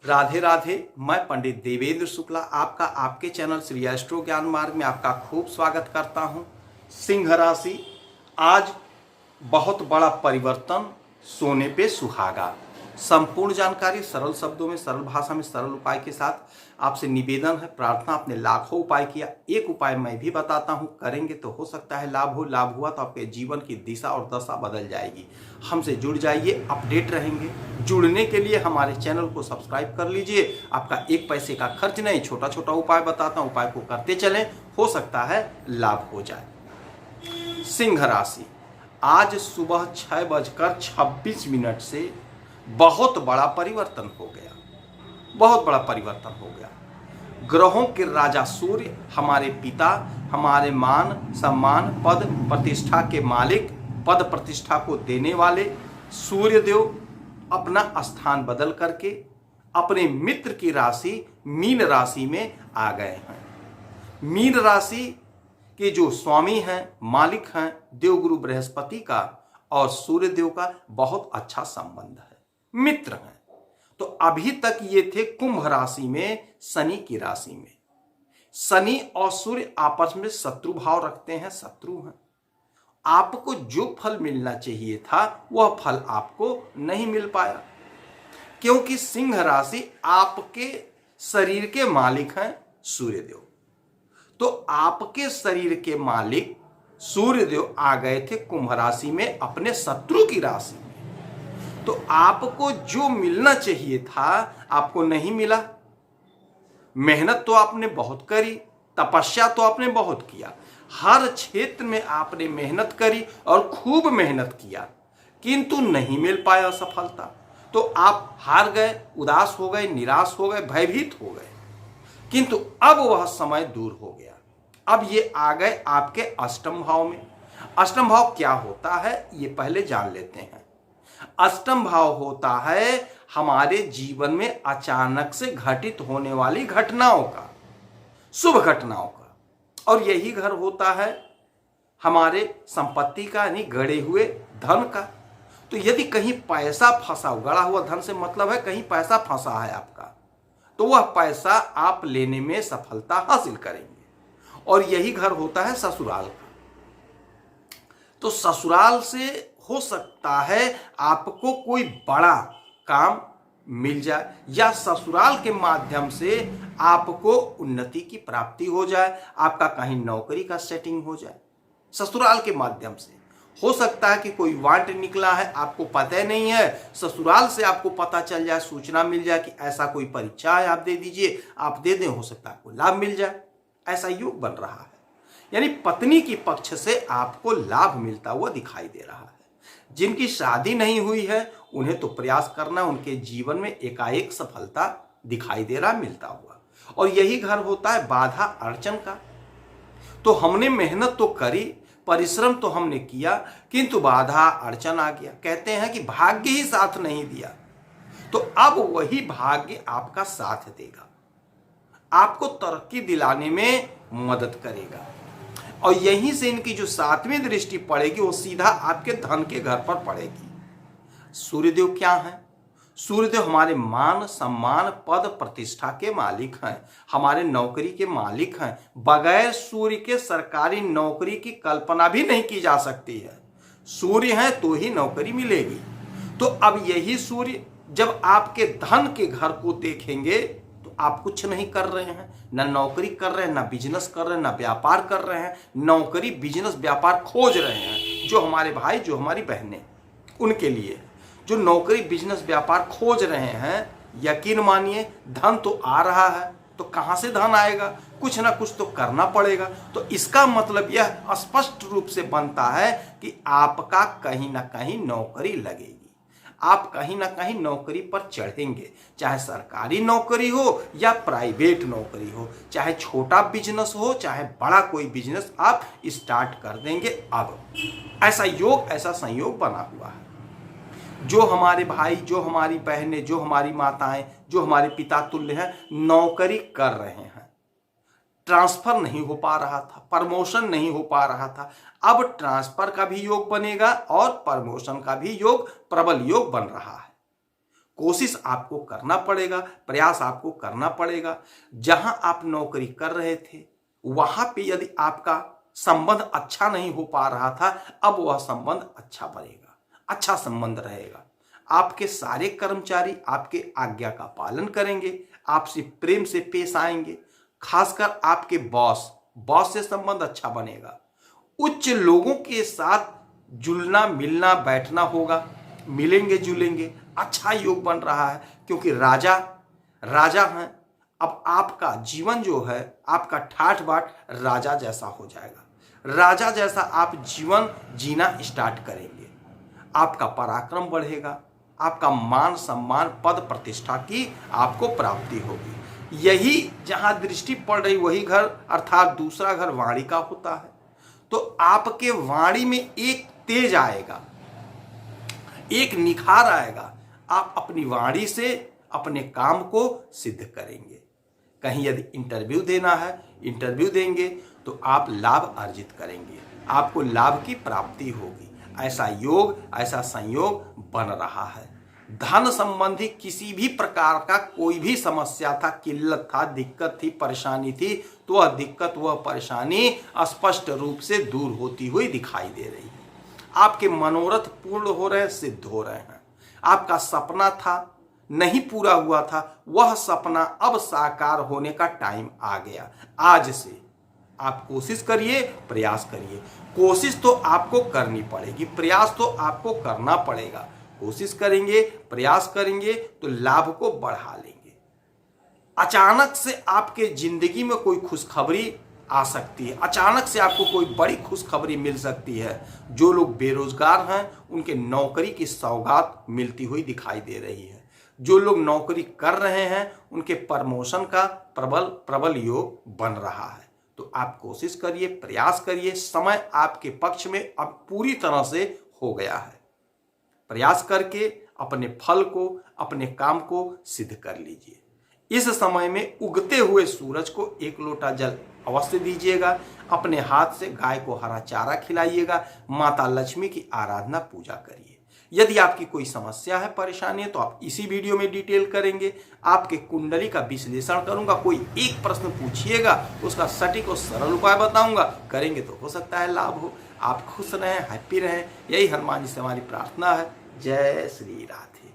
राधे राधे। मैं पंडित देवेंद्र शुक्ला आपका आपके चैनल श्री एस्ट्रो ज्ञान मार्ग में आपका खूब स्वागत करता हूं। सिंह राशि, आज बहुत बड़ा परिवर्तन, सोने पे सुहागा। संपूर्ण जानकारी सरल शब्दों में, सरल भाषा में, सरल उपाय के साथ आपसे निवेदन है, प्रार्थना। आपने लाखों उपाय किया, एक उपाय मैं भी बताता हूं, करेंगे तो हो सकता है लाभ हो। लाभ हुआ तो आपके जीवन की दिशा और दशा बदल जाएगी। हमसे जुड़ जाइए, अपडेट रहेंगे। जुड़ने के लिए हमारे चैनल को सब्सक्राइब कर लीजिए। आपका एक पैसे का खर्च नहीं, छोटा छोटा उपाय बताता हूं, उपाय को करते चलें, हो सकता है लाभ हो जाए। सिंह राशि, आज सुबह 6:26 से बहुत बड़ा परिवर्तन हो गया। बहुत बड़ा परिवर्तन हो गया। ग्रहों के राजा सूर्य, हमारे पिता, हमारे मान सम्मान पद प्रतिष्ठा के मालिक, पद प्रतिष्ठा को देने वाले सूर्य देव अपना स्थान बदल करके अपने मित्र की राशि मीन राशि में आ गए हैं। मीन राशि के जो स्वामी हैं, मालिक हैं, देवगुरु बृहस्पति का और सूर्य देव का बहुत अच्छा संबंध है, मित्र हैं। तो अभी तक ये थे कुंभ राशि में, शनि की राशि में। शनि और सूर्य आपस में शत्रु भाव रखते हैं, शत्रु हैं। आपको जो फल मिलना चाहिए था वह फल आपको नहीं मिल पाया, क्योंकि सिंह राशि आपके शरीर के मालिक हैं सूर्यदेव। तो आपके शरीर के मालिक सूर्यदेव आ गए थे कुंभ राशि में, अपने शत्रु की राशि में। तो आपको जो मिलना चाहिए था आपको नहीं मिला। मेहनत तो आपने बहुत करी, तपस्या तो आपने बहुत किया, हर क्षेत्र में आपने मेहनत करी और खूब मेहनत किया, किंतु नहीं मिल पाया सफलता। तो आप हार गए, उदास हो गए, निराश हो गए, भयभीत हो गए। किंतु अब वह समय दूर हो गया। अब ये आ गए आपके अष्टम भाव में। अष्टम भाव क्या होता है ये पहले जान लेते हैं। अष्टम भाव होता है हमारे जीवन में अचानक से घटित होने वाली घटनाओं का, शुभ घटनाओं का, और यही घर होता है हमारे संपत्ति का, यानी गड़े हुए धन का। तो यदि कहीं पैसा फंसा, गड़ा हुआ धन से मतलब है कहीं पैसा फंसा है आपका, तो वह पैसा आप लेने में सफलता हासिल करेंगे। और यही घर होता है ससुराल का। तो ससुराल से हो सकता है आपको कोई बड़ा काम मिल जाए, या ससुराल के माध्यम से आपको उन्नति की प्राप्ति हो जाए, आपका कहीं नौकरी का सेटिंग हो जाए। ससुराल के माध्यम से हो सकता है कि कोई वांट निकला है, आपको पता नहीं है, ससुराल से आपको पता चल जाए, सूचना मिल जाए कि ऐसा कोई परीक्षा है, आप दे दीजिए, आप दे दें, हो सकता है आपको लाभ मिल जाए। ऐसा योग बन रहा है, यानी पत्नी की पक्ष से आपको लाभ मिलता हुआ दिखाई दे रहा है। जिनकी शादी नहीं हुई है उन्हें तो प्रयास करना, उनके जीवन में एकाएक सफलता दिखाई दे रहा, मिलता हुआ। और यही घर होता है बाधा अड़चन का। तो हमने मेहनत तो करी, परिश्रम तो हमने किया, किंतु बाधा अड़चन आ गया। कहते हैं कि भाग्य ही साथ नहीं दिया, तो अब वही भाग्य आपका साथ देगा, आपको तरक्की दिलाने में मदद करेगा। और यहीं से इनकी जो 7वीं दृष्टि पड़ेगी वो सीधा आपके धन के घर पर पड़ेगी। सूर्यदेव क्या है? सूर्यदेव हमारे मान सम्मान पद प्रतिष्ठा के मालिक हैं, हमारे नौकरी के मालिक हैं। बगैर सूर्य के सरकारी नौकरी की कल्पना भी नहीं की जा सकती है। सूर्य है तो ही नौकरी मिलेगी। तो अब यही सूर्य जब आपके धन के घर को देखेंगे तो आप कुछ नहीं कर रहे हैं, ना नौकरी कर रहे हैं, ना बिजनेस कर रहे हैं, ना व्यापार कर रहे हैं। नौकरी बिजनेस व्यापार खोज रहे हैं, जो हमारे भाई, जो हमारी बहनें, उनके लिए जो नौकरी बिजनेस व्यापार खोज रहे हैं, यकीन मानिए धन तो आ रहा है। तो कहां से धन आएगा? कुछ ना कुछ तो करना पड़ेगा। तो इसका मतलब यह स्पष्ट रूप से बनता है कि आपका कहीं ना कहीं नौकरी लगेगी, आप कहीं ना कहीं नौकरी पर चढ़ेंगे, चाहे सरकारी नौकरी हो या प्राइवेट नौकरी हो, चाहे छोटा बिजनेस हो चाहे बड़ा कोई बिजनेस आप स्टार्ट कर देंगे। अब ऐसा योग, ऐसा संयोग बना हुआ है। जो हमारे भाई, जो हमारी बहनें, जो हमारी माताएं, जो हमारे पिता तुल्य हैं, नौकरी कर रहे हैं, ट्रांसफर नहीं हो पा रहा था, प्रमोशन नहीं हो पा रहा था, अब ट्रांसफर का भी योग बनेगा और प्रमोशन का भी योग, प्रबल योग बन रहा है। कोशिश आपको करना पड़ेगा, प्रयास आपको करना पड़ेगा। जहां आप नौकरी कर रहे थे वहां पे यदि आपका संबंध अच्छा नहीं हो पा रहा था, अब वह संबंध अच्छा बनेगा, अच्छा संबंध रहेगा। आपके सारे कर्मचारी आपके आज्ञा का पालन करेंगे, आपसे प्रेम से पेश आएंगे। खासकर आपके बॉस से संबंध अच्छा बनेगा। उच्च लोगों के साथ जुलना मिलना बैठना होगा, मिलेंगे जुलेंगे, अच्छा योग बन रहा है क्योंकि राजा हैं। अब आपका जीवन जो है, आपका ठाठ बाट राजा जैसा हो जाएगा। राजा जैसा आप जीवन जीना स्टार्ट करेंगे। आपका पराक्रम बढ़ेगा, आपका मान सम्मान पद प्रतिष्ठा की आपको प्राप्ति होगी। यही जहां दृष्टि पड़ रही वही घर अर्थात दूसरा घर वाणी का होता है। तो आपके वाणी में एक तेज आएगा, एक निखार आएगा। आप अपनी वाणी से अपने काम को सिद्ध करेंगे। कहीं यदि इंटरव्यू देना है, इंटरव्यू देंगे तो आप लाभ अर्जित करेंगे, आपको लाभ की प्राप्ति होगी। ऐसा योग, ऐसा संयोग बन रहा है। धन संबंधी किसी भी प्रकार का कोई भी समस्या था, किल्लत था, दिक्कत थी, परेशानी थी, तो वह दिक्कत वह परेशानी स्पष्ट रूप से दूर होती हुई दिखाई दे रही है। आपके मनोरथ पूर्ण हो रहे हैं, सिद्ध हो रहे हैं। आपका सपना था, नहीं पूरा हुआ था, वह सपना अब साकार होने का टाइम आ गया। आज से आप कोशिश करिए, प्रयास करिए। कोशिश तो आपको करनी पड़ेगी, प्रयास तो आपको करना पड़ेगा। कोशिश करेंगे, प्रयास करेंगे तो लाभ को बढ़ा लेंगे। अचानक से आपके जिंदगी में कोई खुशखबरी आ सकती है, अचानक से आपको कोई बड़ी खुशखबरी मिल सकती है। जो लोग बेरोजगार हैं उनके नौकरी की सौगात मिलती हुई दिखाई दे रही है। जो लोग नौकरी कर रहे हैं उनके प्रमोशन का प्रबल योग बन रहा है। तो आप कोशिश करिए, प्रयास करिए। समय आपके पक्ष में अब पूरी तरह से हो गया है। प्रयास करके अपने फल को, अपने काम को सिद्ध कर लीजिए। इस समय में उगते हुए सूरज को 1 लोटा जल अवश्य दीजिएगा। अपने हाथ से गाय को हरा चारा खिलाइएगा। माता लक्ष्मी की आराधना पूजा करिए। यदि आपकी कोई समस्या है, परेशानी है तो आप इसी वीडियो में डिटेल करेंगे। आपके कुंडली का विश्लेषण करूंगा। कोई एक प्रश्न पूछिएगा, उसका सटीक और सरल उपाय बताऊंगा। करेंगे तो हो सकता है लाभ हो। आप खुश रहें, हैप्पी रहें, यही हनुमान जी से हमारी प्रार्थना है। जय श्री राधे।